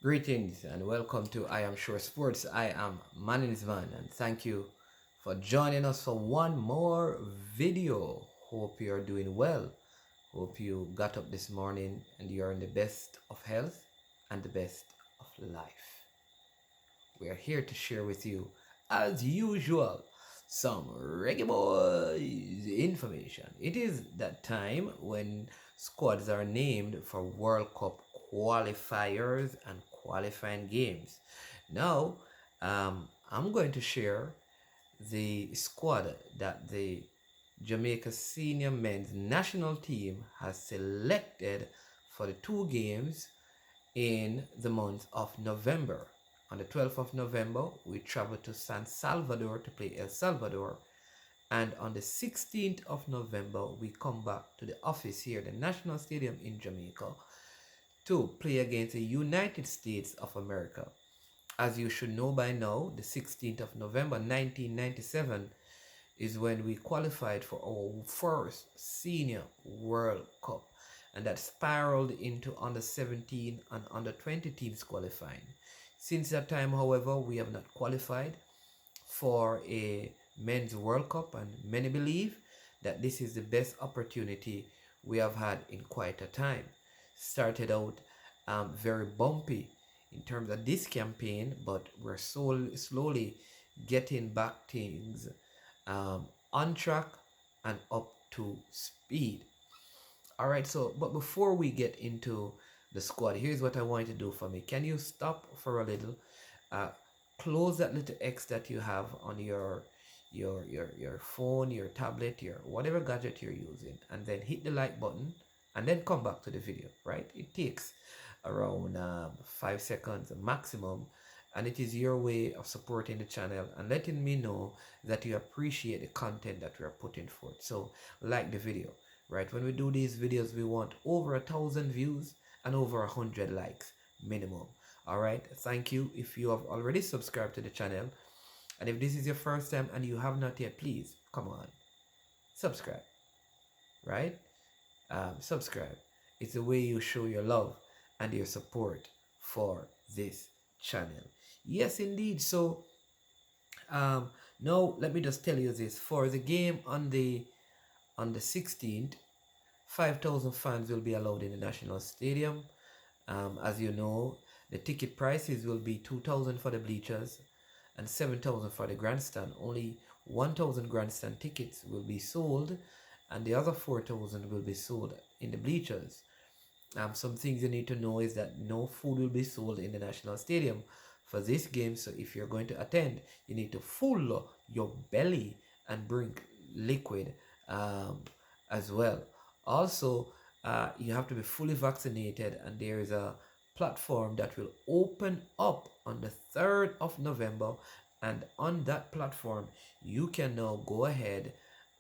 Greetings and welcome to I Am Sure Sports. I am Manisman and thank you for joining us for one more video. Hope you are doing well. Hope you got up this morning and you are in the best of health and the best of life. We are here to share with you, as usual, some Reggae Boyz information. It is that time when squads are named for World Cup qualifiers and qualifying games. Now, I'm going to share the squad that the Jamaica senior men's national team has selected for the two games in the month of November. On the 12th of November, we travel to San Salvador to play El Salvador. And on the 16th of November, we come back to the office here, the National Stadium in Jamaica, to play against the United States of America. As you should know by now, the 16th of November 1997 is when we qualified for our first senior World Cup, and that spiraled into under 17 and under 20 teams qualifying. Since that time, however, we have not qualified for a men's World Cup, and many believe that this is the best opportunity we have had in quite a time. Started out very bumpy in terms of this campaign, but we're slowly getting back things on track and up to speed. All right, so but before we get into the squad, here's what I want you to do for me. Can you stop for a little? Uh, Close that little X that you have on your phone, your tablet, your whatever gadget you're using, and then hit the like button, and then come back to the video. Right? It takes around 5 seconds maximum, and it is your way of supporting the channel and letting me know that you appreciate the content that we are putting forth. So like the video. Right, when we do these videos, we want over 1,000 views and over 100 likes minimum. All right, thank you if you have already subscribed to the channel, and if this is your first time and you have not yet, please come on, subscribe. Right, subscribe. It's the way you show your love and your support for this channel. Yes, indeed. So now let me just tell you this: for the game on the 16th, 5,000 fans will be allowed in the National Stadium. As you know, the ticket prices will be 2,000 for the bleachers and 7,000 for the grandstand. Only 1,000 grandstand tickets will be sold, and the other 4,000 will be sold in the bleachers. Some things you need to know is that no food will be sold in the National Stadium for this game. So if you're going to attend, you need to full your belly and bring liquid as well. Also, you have to be fully vaccinated, and there is a platform that will open up on the 3rd of November, and on that platform you can now go ahead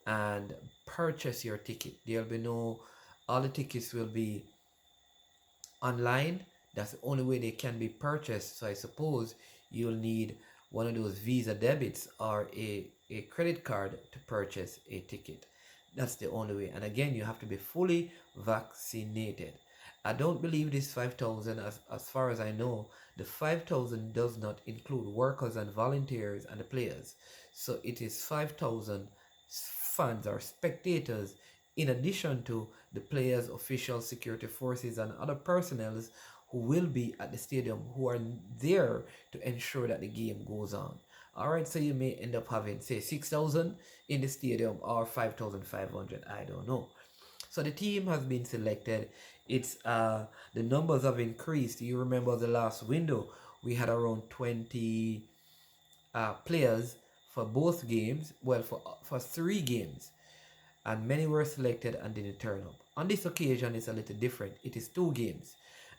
and purchase your ticket. There'll be no, all the tickets will be online. That's the only way they can be purchased. So I suppose you'll need one of those Visa debits or a credit card to purchase a ticket. That's the only way. And again, you have to be fully vaccinated. I don't believe this 5,000, as far as I know, the 5,000 does not include workers and volunteers and the players. So it is 5,000 fans or spectators in addition to the players, officials, security forces, and other personnel who will be at the stadium, who are there to ensure that the game goes on. All right, so you may end up having, say, 6,000 in the stadium or 5,500. I don't know. So the team has been selected. It's the numbers have increased. You remember the last window, we had around 20 players for both games. Well, for 3 games, and many were selected and didn't turn up. On this occasion, it's a little different. It is 2 games,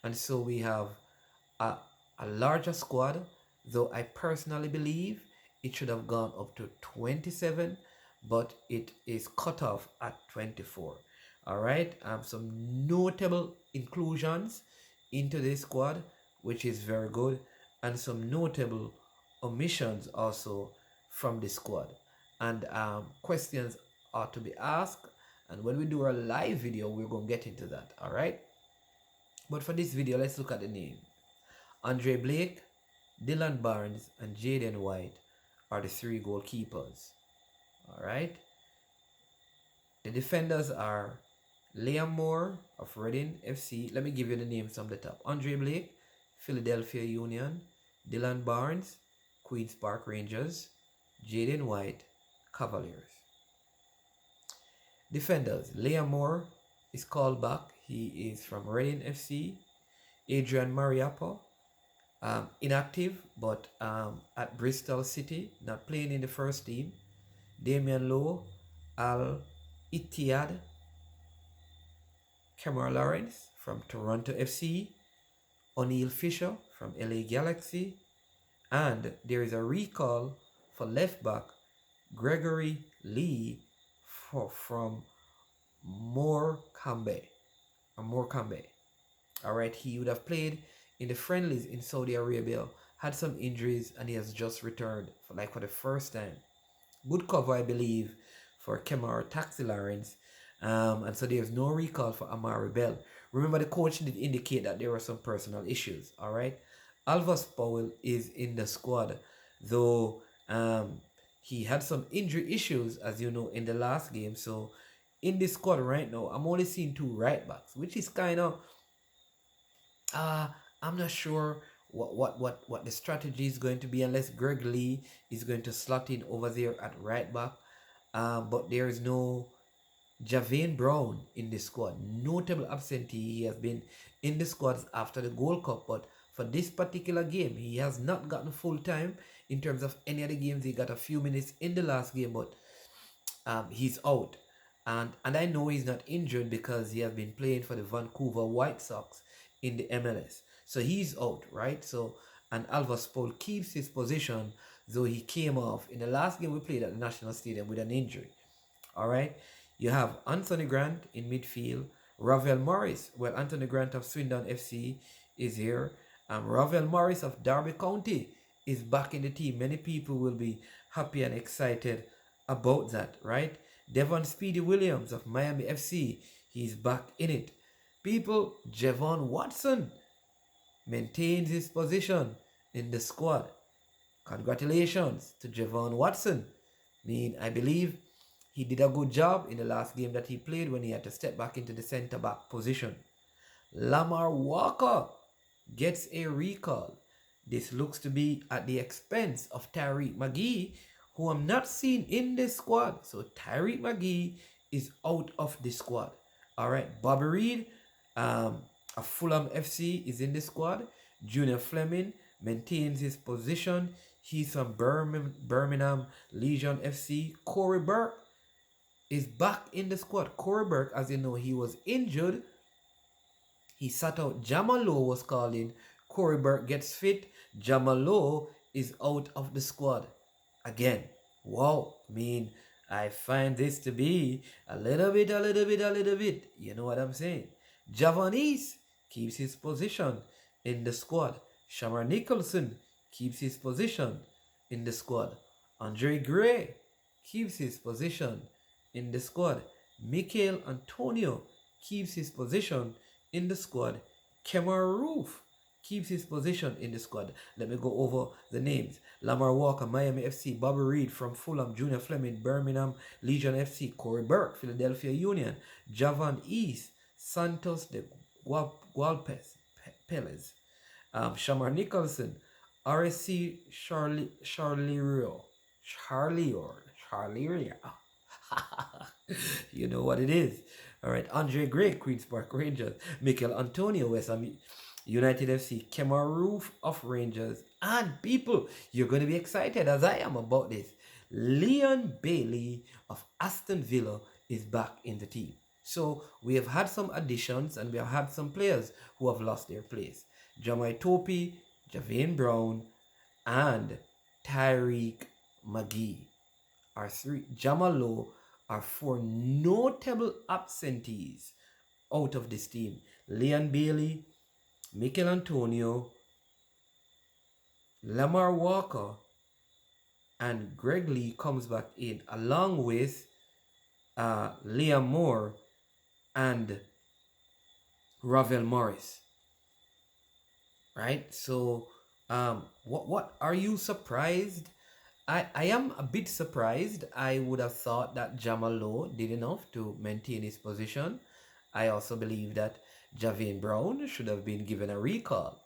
and so we have a larger squad, though I personally believe it should have gone up to 27, but it is cut off at 24. All right, some notable inclusions into this squad, which is very good, and some notable omissions also from the squad, and questions are to be asked, and when we do our live video, we're going to get into that. All right, but for this video, let's look at the name. Andre Blake, Dylan Barnes, and Jaden White are the 3 goalkeepers. Alright. The defenders are Liam Moore of Reading FC. Let me give you the names from the top. Andre Blake, Philadelphia Union. Dylan Barnes, Queen's Park Rangers. Jaden White, Cavaliers. Defenders, Liam Moore is called back. He is from Reading FC. Adrian Mariappa, inactive, but at Bristol City, not playing in the first team. Damian Lowe, Al Ittihad. Cameron Lawrence from Toronto FC. O'Neil Fisher from LA Galaxy. And there is a recall for left back Gregory Leigh from Morecambe. Alright, he would have played in the friendlies in Saudi Arabia, had some injuries, and he has just returned for the first time. Good cover, I believe, for Kemar Taxi Lawrence. And so there's no recall for Amari Bell. Remember, the coach did indicate that there were some personal issues. Alright. Alvas Powell is in the squad, though he had some injury issues, as you know, in the last game. So in this squad right now, I'm only seeing 2 right backs, which is kind of I'm not sure what the strategy is going to be, unless Greg Leigh is going to slot in over there at right back. But there is no Javane Brown in the squad. Notable absentee. He has been in the squads after the Gold Cup, but for this particular game, he has not gotten full time. In terms of any other games, he got a few minutes in the last game, but he's out. And I know he's not injured because he has been playing for the Vancouver White Sox in the MLS. So he's out, right? So, and Alvas Paul keeps his position, though he came off in the last game we played at the National Stadium with an injury. All right. You have Anthony Grant in midfield. Ravel Morris. Well, Anthony Grant of Swindon FC is here. Ravel Morris of Derby County is back in the team. Many people will be happy and excited about that, right? Devon Speedy Williams of Miami FC. He's back in it. People, Javon Watson maintains his position in the squad. Congratulations to Javon Watson. I believe he did a good job in the last game that he played when he had to step back into the centre-back position. Lamar Walker gets a recall. This looks to be at the expense of Tyreek Maghee, who I'm not seeing in this squad. So Tyreek Maghee is out of the squad. All right, Bobby Reed of Fulham FC is in the squad. Junior Fleming maintains his position. He's from Birmingham Legion FC. Corey Burke is back in the squad. Corey Burke, as you know, he was injured. He sat out. Jamalo was called in. Corey Burke gets fit. Jamalo is out of the squad again. Wow. I find this to be a little bit. You know what I'm saying? Javanese keeps his position in the squad. Shamar Nicholson keeps his position in the squad. Andre Gray keeps his position in the squad. Michael Antonio keeps his position in the squad. Kemar Roof keeps his position in the squad. Let me go over the names. Lamar Walker, Miami FC. Bobby Reed from Fulham. Junior Fleming, Birmingham Legion FC. Corey Burke, Philadelphia Union. Javan East, Santos de Gualpes, Pelez. Shamar Nicholson, RSC Charleroi. You know what it is. All right, Andre Gray, Queen's Park Rangers. Michael Antonio, West Ham United FC. Kemar Roof of Rangers. And people, you're going to be excited as I am about this. Leon Bailey of Aston Villa is back in the team. So we have had some additions and we have had some players who have lost their place. Jamai Topey, Javane Brown, and Tyreek Maghee are 3. Jamalo are 4 notable absentees out of this team. Leon Bailey, Michael Antonio, Lamar Walker, and Greg Leigh comes back in, along with Liam Moore and Ravel Morris. right? So, what are you surprised? I am a bit surprised. I would have thought that Jamal Lowe did enough to maintain his position. I also believe that Javane Brown should have been given a recall.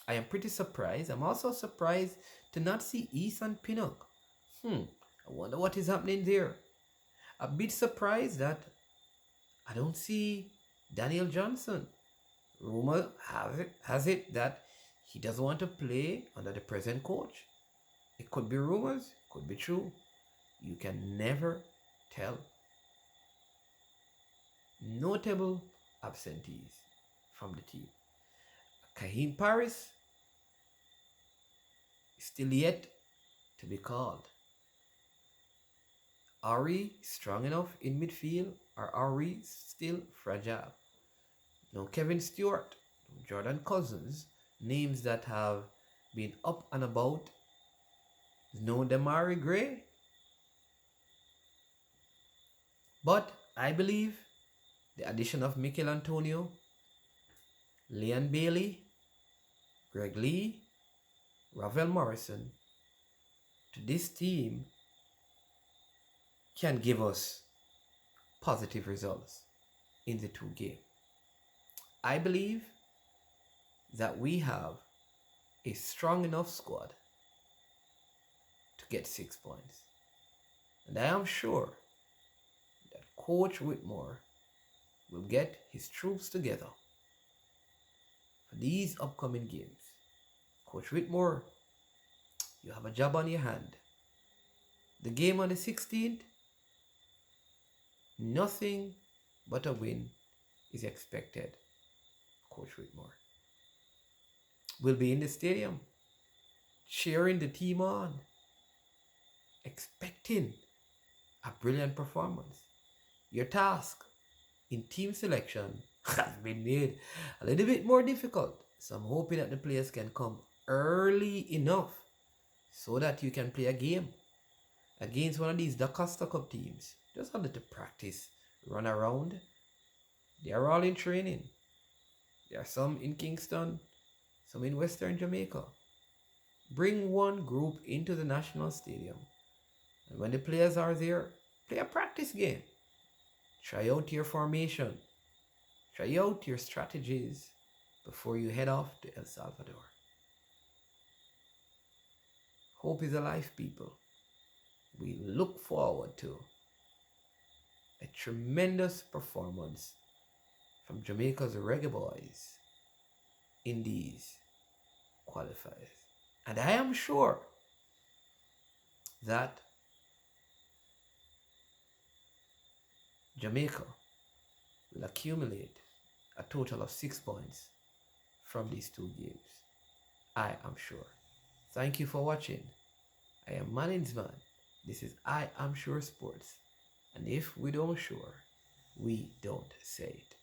I am pretty surprised. I'm also surprised to not see Ethan Pinnock. I wonder what is happening there. A bit surprised that I don't see Daniel Johnson. Rumor has it that he doesn't want to play under the present coach. It could be rumors, could be true. You can never tell. Notable absentees from the team. Kahim Paris is still yet to be called. Are we strong enough in midfield, or are we still fragile? No Kevin Stewart, no Jordan Cousins, names that have been up and about. No Damari Gray. But I believe the addition of Mikel Antonio, Leon Bailey, Greg Leigh, Ravel Morrison to this team can give us positive results in the two games. I believe that we have a strong enough squad to get 6 points. And I am sure that Coach Whitmore will get his troops together for these upcoming games. Coach Whitmore, you have a job on your hand. The game on the 16th, nothing but a win is expected. Coach Whitmore will be in the stadium, cheering the team on, expecting a brilliant performance. Your task in team selection has been made a little bit more difficult. So I'm hoping that the players can come early enough so that you can play a game against one of these Da Costa Cup teams. Just a little practice, run around. They are all in training. There are some in Kingston, some in Western Jamaica. Bring one group into the national stadium. And when the players are there, play a practice game. Try out your formation. Try out your strategies before you head off to El Salvador. Hope is alive, people. We look forward to a tremendous performance from Jamaica's Reggae Boyz in these qualifiers. And I am sure that Jamaica will accumulate a total of 6 points from these two games. I am sure. Thank you for watching. I am Management. This is I Am Sure Sports. And if we don't sure, we don't say it.